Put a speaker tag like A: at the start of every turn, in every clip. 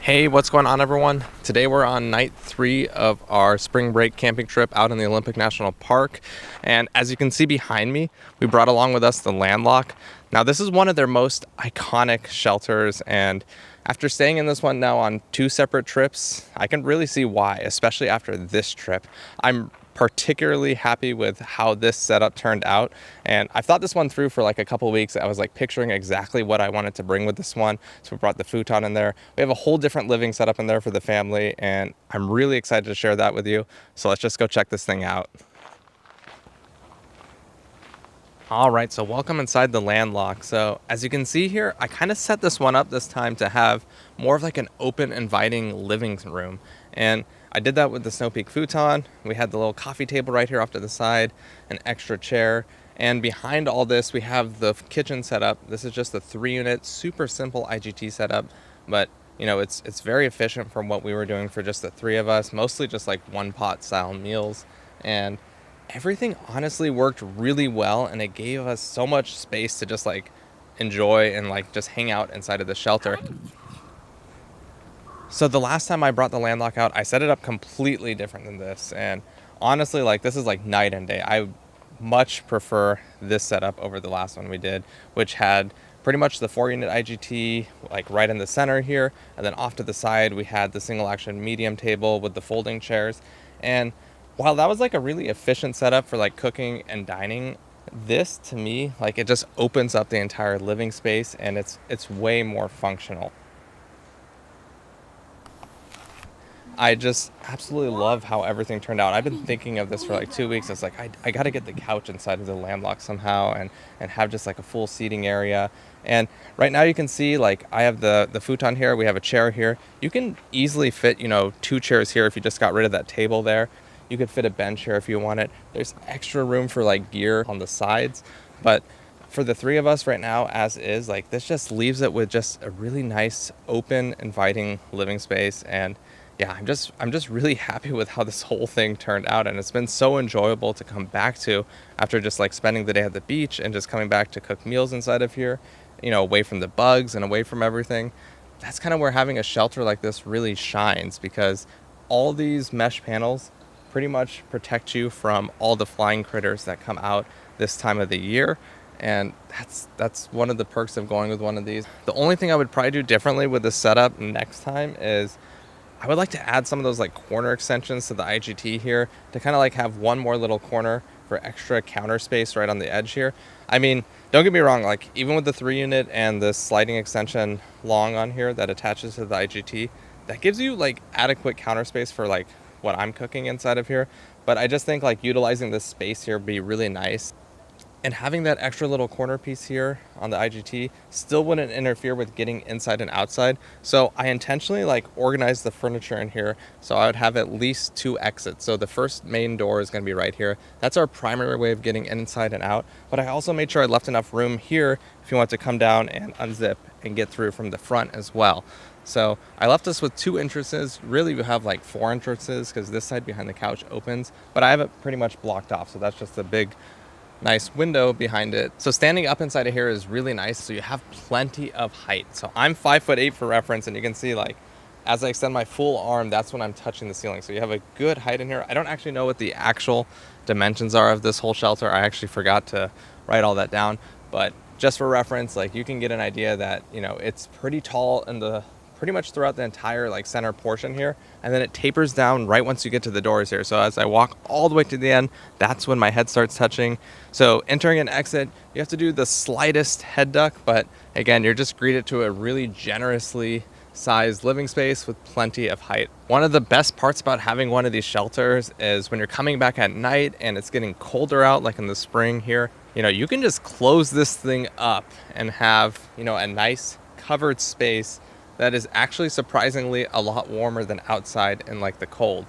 A: Hey, what's going on, everyone? Today we're on night 3 of our spring break camping trip out in the Olympic National Park. And as you can see behind me, we brought along with us the Landlock. Now, this is one of their most iconic shelters, and after staying in this one now on 2 separate trips, I can really see why, especially after this trip. I'm particularly happy with how this setup turned out, and I've thought this one through for like a couple weeks. I was like picturing exactly what I wanted to bring with this one, so we brought the futon in there. We have a whole different living setup in there for the family, and I'm really excited to share that with you. So let's just go check this thing out. All right, so welcome inside the Landlock. So as you can see here, I kind of set this one up this time to have more of like an open, inviting living room. And I did that with the Snow Peak futon. We had the little coffee table right here off to the side, an extra chair. And behind all this, we have the kitchen setup. This is just a 3-unit, super simple IGT setup, but you know, it's very efficient from what we were doing for just the 3 of us, mostly just like one pot style meals. And everything honestly worked really well, and it gave us so much space to just like enjoy and like just hang out inside of the shelter. So the last time I brought the Landlock out, I set it up completely different than this, and honestly, like, this is like night and day. I much prefer this setup over the last one we did, which had pretty much the 4-unit IGT like right in the center here, and then off to the side we had the single action medium table with the folding chairs. And while that was like a really efficient setup for like cooking and dining, this to me, like, it just opens up the entire living space, and it's way more functional. I just absolutely love how everything turned out. I've been thinking of this for like 2 weeks. It's like I got to get the couch inside of the Landlock somehow, and have just like a full seating area. And right now you can see, like, I have the futon here. We have a chair here. You can easily fit, you know, 2 chairs here if you just got rid of that table there. You could fit a bench here if you want it. There's extra room for like gear on the sides, but for the 3 of us right now, as is, like, this just leaves it with just a really nice, open, inviting living space. And yeah, I'm just really happy with how this whole thing turned out, and it's been so enjoyable to come back to after just like spending the day at the beach and just coming back to cook meals inside of here, you know, away from the bugs and away from everything. That's kind of where having a shelter like this really shines, because all these mesh panels pretty much protect you from all the flying critters that come out this time of the year. And that's one of the perks of going with one of these. The only thing I would probably do differently with this setup next time is I would like to add some of those like corner extensions to the IGT here to kind of like have one more little corner for extra counter space right on the edge here. I mean, don't get me wrong, like, even with the 3-unit and the sliding extension long on here that attaches to the IGT, that gives you like adequate counter space for like what I'm cooking inside of here. But I just think like utilizing this space here would be really nice. And having that extra little corner piece here on the IGT still wouldn't interfere with getting inside and outside. So I intentionally like organized the furniture in here so I would have at least 2 exits. So the first main door is going to be right here. That's our primary way of getting inside and out. But I also made sure I left enough room here if you want to come down and unzip and get through from the front as well. So I left us with 2 entrances. Really, we have like 4 entrances because this side behind the couch opens, but I have it pretty much blocked off. So that's just a big nice window behind it. So standing up inside of here is really nice. So you have plenty of height. So I'm 5'8" for reference, and you can see, like, as I extend my full arm, that's when I'm touching the ceiling. So you have a good height in here. I don't actually know what the actual dimensions are of this whole shelter. I actually forgot to write all that down, but just for reference, like, you can get an idea that, you know, it's pretty tall in the pretty much throughout the entire like center portion here, and then it tapers down right once you get to the doors here. So as I walk all the way to the end, that's when my head starts touching. So entering and exit, you have to do the slightest head duck, but again, you're just greeted to a really generously sized living space with plenty of height. One of the best parts about having one of these shelters is when you're coming back at night and it's getting colder out, like in the spring here, you know, you can just close this thing up and have, you know, a nice covered space that is actually surprisingly a lot warmer than outside in like the cold.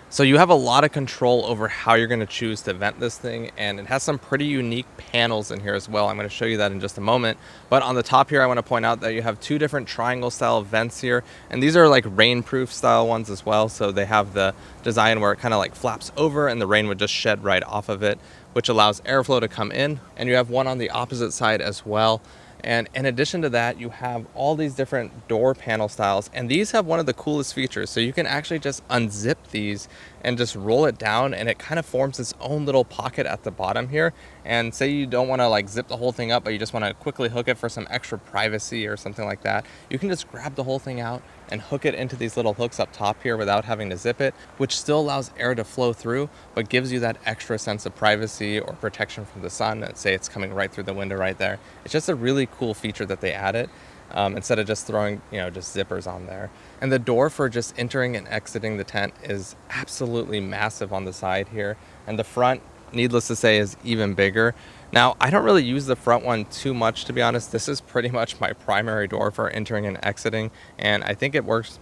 A: So you have a lot of control over how you're going to choose to vent this thing, and it has some pretty unique panels in here as well. I'm going to show you that in just a moment. But on the top here, I want to point out that you have 2 different triangle style vents here, and these are like rainproof style ones as well. So they have the design where it kind of like flaps over and the rain would just shed right off of it, which allows airflow to come in. And you have one on the opposite side as well. And in addition to that, you have all these different door panel styles, and these have one of the coolest features. So you can actually just unzip these and just roll it down, and it kind of forms its own little pocket at the bottom here. And say you don't want to like zip the whole thing up, but you just want to quickly hook it for some extra privacy or something like that, you can just grab the whole thing out and hook it into these little hooks up top here without having to zip it, which still allows air to flow through, but gives you that extra sense of privacy or protection from the sun. Let's say it's coming right through the window right there. It's just a really cool feature that they added, instead of just throwing, just zippers on there. And the door for just entering and exiting the tent is absolutely massive on the side here. And the front, needless to say, is even bigger. Now, I don't really use the front one too much, to be honest. This is pretty much my primary door for entering and exiting, and I think it works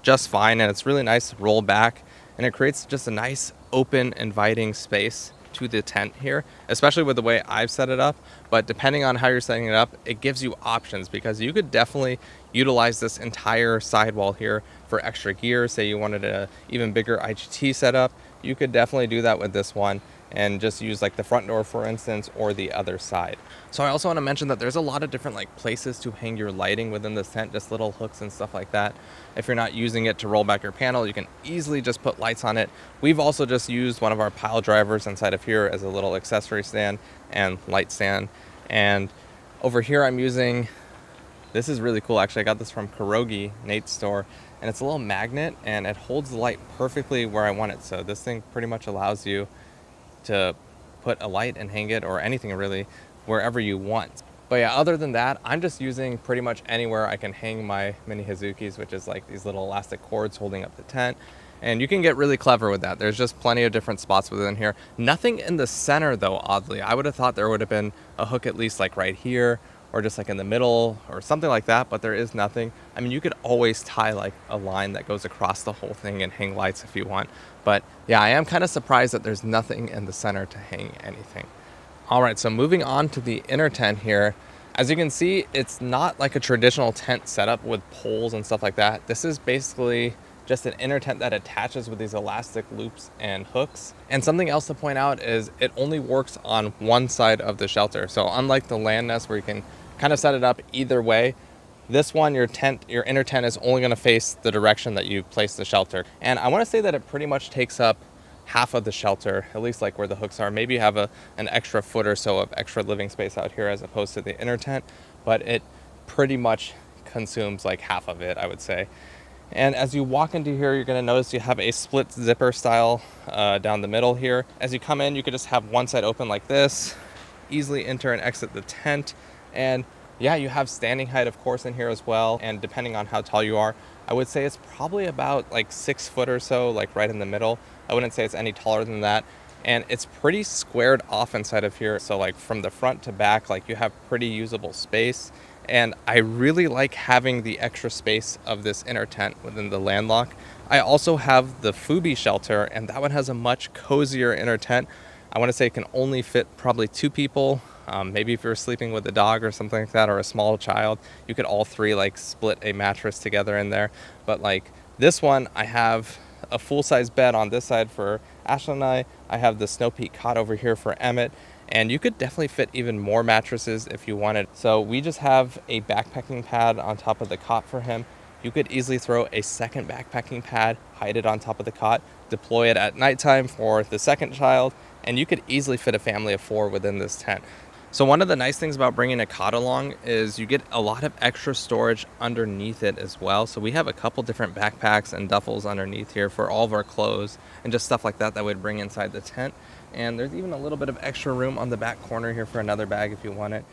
A: just fine, and it's really nice to roll back, and it creates just a nice, open, inviting space to the tent here, especially with the way I've set it up. But depending on how you're setting it up, it gives you options, because you could definitely utilize this entire sidewall here for extra gear. Say you wanted a even bigger IGT setup, you could definitely do that with this one and just use like the front door, for instance, or the other side. So I also want to mention that there's a lot of different like places to hang your lighting within this tent, just little hooks and stuff like that. If you're not using it to roll back your panel, you can easily just put lights on it. We've also just used one of our pile drivers inside of here as a little accessory stand and light stand. And over here I'm using, this is really cool actually, I got this from Kurogi, Nate's store, and it's a little magnet and it holds the light perfectly where I want it. So this thing pretty much allows you to put a light and hang it, or anything really, wherever you want. But yeah, other than that, I'm just using pretty much anywhere I can hang my mini Hazukis, which is like these little elastic cords holding up the tent. And you can get really clever with that. There's just plenty of different spots within here. Nothing in the center though, oddly. I would have thought there would have been a hook at least like right here, or just like in the middle or something like that, but there is nothing. I mean, you could always tie like a line that goes across the whole thing and hang lights if you want. But yeah, I am kind of surprised that there's nothing in the center to hang anything. All right, so moving on to the inner tent here. As you can see, it's not like a traditional tent setup with poles and stuff like that. This is basically just an inner tent that attaches with these elastic loops and hooks. And something else to point out is it only works on one side of the shelter. So unlike the land nest where you can kind of set it up either way, this one, your inner tent is only going to face the direction that you place the shelter. And I want to say that it pretty much takes up half of the shelter, at least like where the hooks are. Maybe you have an extra foot or so of extra living space out here as opposed to the inner tent, but it pretty much consumes like half of it, I would say. And as you walk into here, you're going to notice you have a split zipper style down the middle here. As you come in, you could just have one side open like this, easily enter and exit the tent. And yeah, you have standing height, of course, in here as well. And depending on how tall you are, I would say it's probably about like 6 foot or so, like right in the middle. I wouldn't say it's any taller than that. And it's pretty squared off inside of here. So like from the front to back, like you have pretty usable space. And I really like having the extra space of this inner tent within the Landlock. I also have the Fubi shelter, and that one has a much cozier inner tent. I want to say it can only fit probably 2 people. Maybe if you're sleeping with a dog or something like that, or a small child, you could all 3 like split a mattress together in there. But like this one, I have a full-size bed on this side for Ashley and I have the Snow Peak cot over here for Emmett. And you could definitely fit even more mattresses if you wanted. So we just have a backpacking pad on top of the cot for him. You could easily throw a second backpacking pad, hide it on top of the cot, deploy it at nighttime for the second child, and you could easily fit a family of 4 within this tent. So one of the nice things about bringing a cot along is you get a lot of extra storage underneath it as well. So we have a couple different backpacks and duffels underneath here for all of our clothes and just stuff like that that we'd bring inside the tent. And there's even a little bit of extra room on the back corner here for another bag if you want it.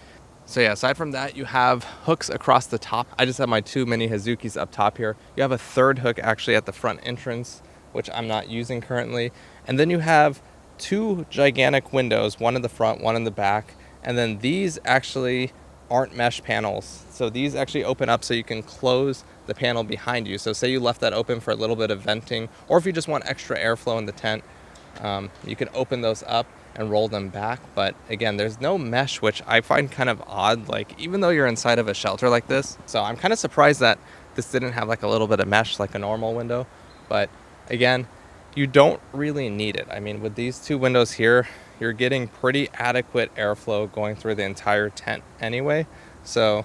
A: So yeah, aside from that, you have hooks across the top. I just have my 2 mini Hazukis up top here. You have a 3rd hook actually at the front entrance, which I'm not using currently. And then you have 2 gigantic windows, one in the front, one in the back. And then these actually aren't mesh panels. So these actually open up so you can close the panel behind you. So say you left that open for a little bit of venting, or if you just want extra airflow in the tent, you can open those up and roll them back. But again, there's no mesh, which I find kind of odd, like even though you're inside of a shelter like this. So I'm kind of surprised that this didn't have like a little bit of mesh like a normal window. But again, you don't really need it. I mean, with these 2 windows here, you're getting pretty adequate airflow going through the entire tent anyway. So,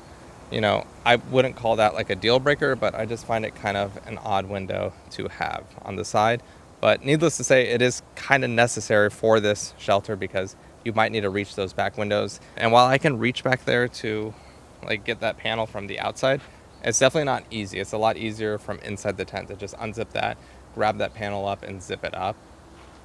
A: you know, I wouldn't call that like a deal breaker, but I just find it kind of an odd window to have on the side. But needless to say, it is kind of necessary for this shelter because you might need to reach those back windows. And while I can reach back there to like get that panel from the outside, it's definitely not easy. It's a lot easier from inside the tent to just unzip that, grab that panel up and zip it up.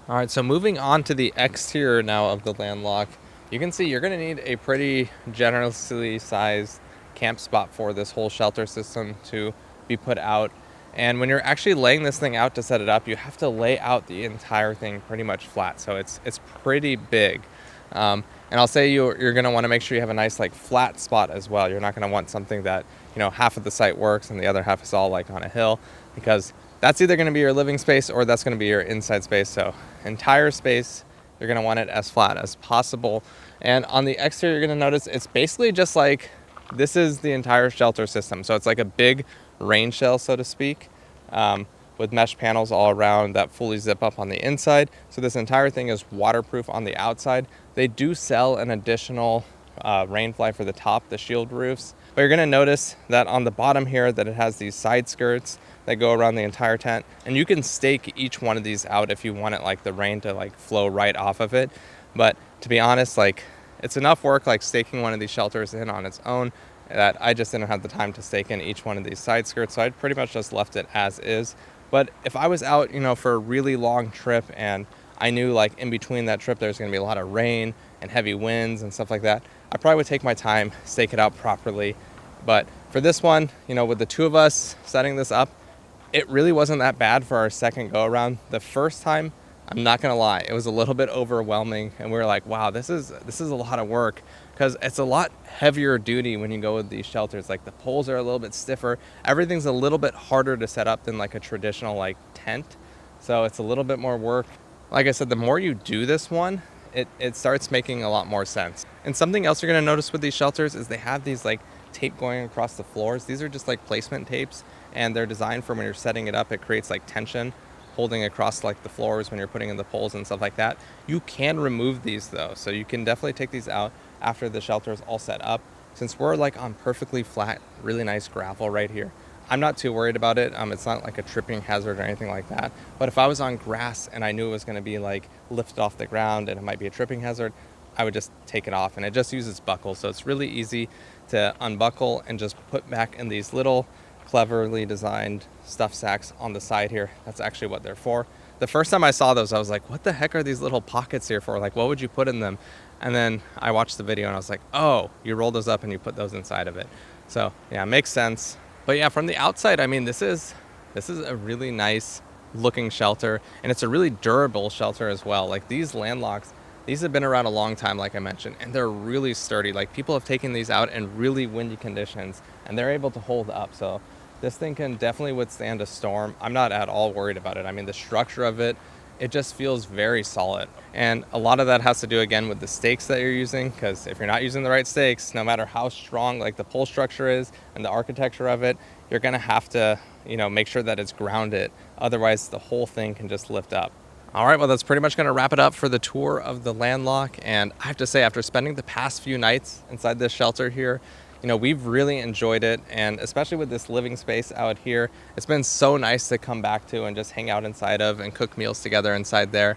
A: All right, so moving on to the exterior now of the Landlock, you can see you're gonna need a pretty generously sized camp spot for this whole shelter system to be put out. And when you're actually laying this thing out to set it up, you have to lay out the entire thing pretty much flat. So it's pretty big. And I'll say you're gonna wanna make sure you have a nice like flat spot as well. You're not gonna want something that, you know, half of the site works and the other half is all like on a hill, because that's either gonna be your living space or that's gonna be your inside space. So entire space, you're gonna want it as flat as possible. And on the exterior, you're gonna notice it's basically just like, this is the entire shelter system. So it's like a big rain shell, so to speak, with mesh panels all around that fully zip up on the inside. So this entire thing is waterproof on the outside. They do sell an additional rain fly for the top, the shield roofs. But you're gonna notice that on the bottom here that it has these side skirts that go around the entire tent. And you can stake each one of these out if you want it like the rain to like flow right off of it. But to be honest, like it's enough work like staking one of these shelters in on its own that I just didn't have the time to stake in each one of these side skirts. So I pretty much just left it as is. But if I was out, you know, for a really long trip and I knew like in between that trip there's gonna be a lot of rain and heavy winds and stuff like that, I probably would take my time, stake it out properly. But for this one, you know, with the two of us setting this up, it really wasn't that bad for our second go around. The first time, I'm not gonna lie, it was a little bit overwhelming and we were like, wow, this is a lot of work, because it's a lot heavier duty when you go with these shelters. Like the poles are a little bit stiffer. Everything's a little bit harder to set up than like a traditional like tent. So it's a little bit more work. Like I said, the more you do this one, it starts making a lot more sense. And something else you're gonna notice with these shelters is they have these like tape going across the floors. These are just like placement tapes and they're designed for when you're setting it up, it creates like tension holding across like the floors when you're putting in the poles and stuff like that. You can remove these though. So you can definitely take these out after the shelter is all set up. Since we're like on perfectly flat, really nice gravel right here, I'm not too worried about it. It's not like a tripping hazard or anything like that. But if I was on grass and I knew it was gonna be like lifted off the ground and it might be a tripping hazard, I would just take it off. And it just uses buckles. So it's really easy to unbuckle and just put back in these little cleverly designed stuff sacks on the side here. That's actually what they're for. The first time I saw those, I was like, what the heck are these little pockets here for? Like, what would you put in them? And then I watched the video and I was like, oh, you roll those up and you put those inside of it. So yeah, it makes sense. But yeah, from the outside, I mean, this is a really nice looking shelter, and it's a really durable shelter as well. Like these Landlocks, these have been around a long time, like I mentioned, and they're really sturdy. Like people have taken these out in really windy conditions and they're able to hold up. So this thing can definitely withstand a storm. I'm not at all worried about it. I mean, the structure of it, it just feels very solid. And a lot of that has to do again with the stakes that you're using, because if you're not using the right stakes, no matter how strong like the pole structure is and the architecture of it, you're gonna have to, you know, make sure that it's grounded. Otherwise the whole thing can just lift up. All right, well, that's pretty much gonna wrap it up for the tour of the Landlock. And I have to say, after spending the past few nights inside this shelter here, you know, we've really enjoyed it. And especially with this living space out here, it's been so nice to come back to and just hang out inside of and cook meals together inside there.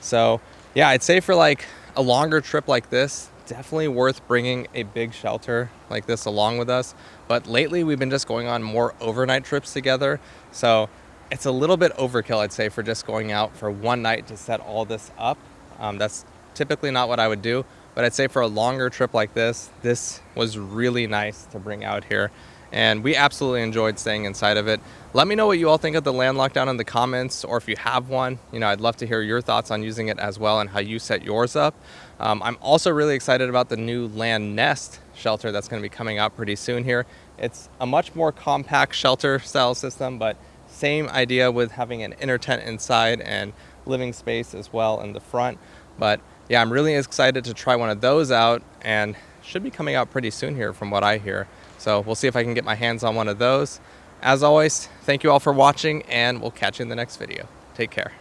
A: So yeah, I'd say for like a longer trip like this, definitely worth bringing a big shelter like this along with us. But lately we've been just going on more overnight trips together. So it's a little bit overkill, I'd say, for just going out for one night to set all this up. That's typically not what I would do. But I'd say for a longer trip like this, this was really nice to bring out here. And we absolutely enjoyed staying inside of it. Let me know what you all think of the Landlock down in the comments, or if you have one. You know, I'd love to hear your thoughts on using it as well and how you set yours up. I'm also really excited about the new Land Nest shelter that's going to be coming out pretty soon here. It's a much more compact shelter style system, but same idea with having an inner tent inside and living space as well in the front. But yeah, I'm really excited to try one of those out, and should be coming out pretty soon here from what I hear. So we'll see if I can get my hands on one of those. As always, thank you all for watching, and we'll catch you in the next video. Take care.